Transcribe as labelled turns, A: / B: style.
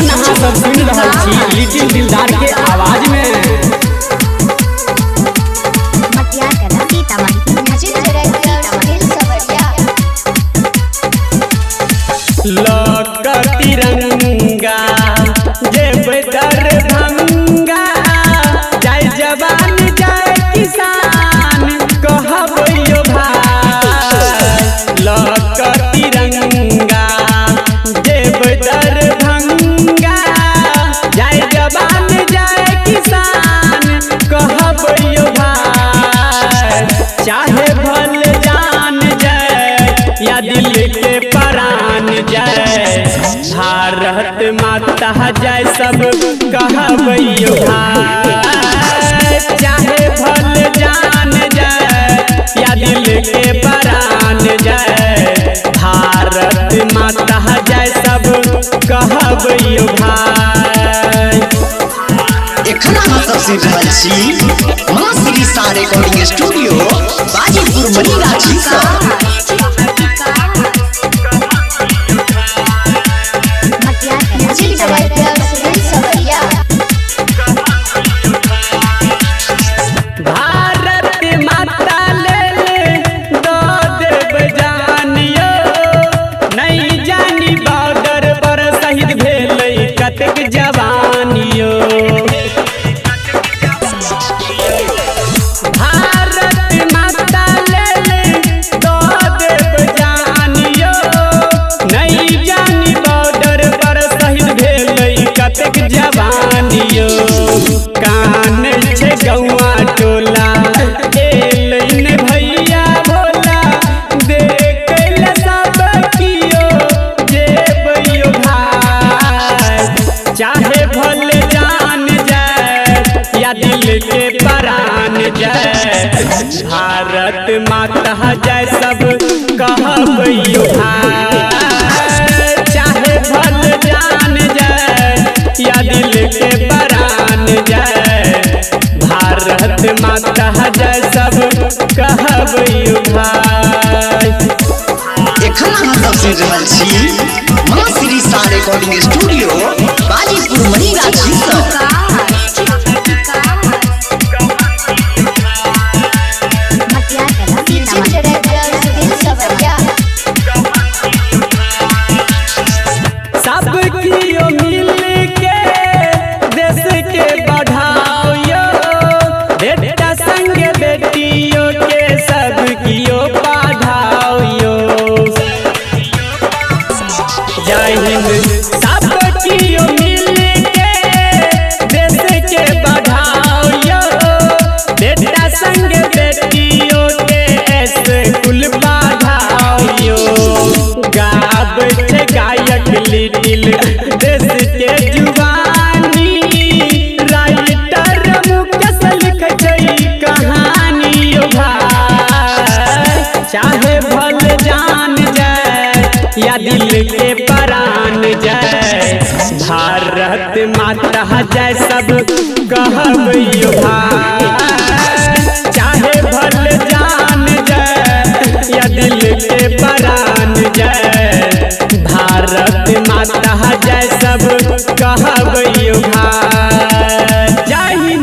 A: एखन अहाँ सब सुनि रहल छी लिटिल दिलदार के आवाज में। लौका तिरंगा जेब दरभंगा, जय जवान जय किसान कहबो भाई। लौका तिरंगा जेब दरभंगा, जय जवान जय किसान कहबो भाई। चाहे भल जान जय या दिल के प्राण जय, भारत माता जय सब कहबो भाई। चाहे भल जान जय या दिल के प्राण जय, भारत माता जय सब कहबो भाई।
B: एखन अहाँ सब सुनि रहल छी मां श्री सा रिकॉर्डिंग स्टूडियो बाजीपुर मनीगाछी से।
A: भारत माता ले दो देव जानियो, नहीं जानी बॉर्डर पर शहीद भेलै कतेक जवानियो। भारत माता ले दो देव जानियो, नहीं जानी बॉर्डर पर शहीद भेलै कतेक जवानियो। कान छे गौआ टोला एलैन भैया भोला, देखैल सब कियो जेबैयो भाई। चाहे भल जान जय या दिल के प्राण जय, भारत माता जय सब कहबो भाई। चाहे भल जान जय या दिल के प्राण जय, भारत माता जय सब कहबो भाई।
B: एखन अहाँ सब सुनि रहल छी मां श्री सा रिकॉर्डिंग स्टूडियो बाजीपुर मनीगाछी से।
A: सब कियो मिल के देश के बढ़ाओ, बेटा संग बेटियों के सब कियो पढ़ाओ। जय हिंद। सब कियो मिल के देश के बढ़ाओ, बेटा संग बेटियों के स्कूल पढ़ाओ। गाबै छे गायक लिटिल देश के जुबानी, राइटर मुकेश लिखै छै कहानी भाई। चाहे भल जान जय या दिल के प्राण जय, भारत माता जय सब कहबो भाई।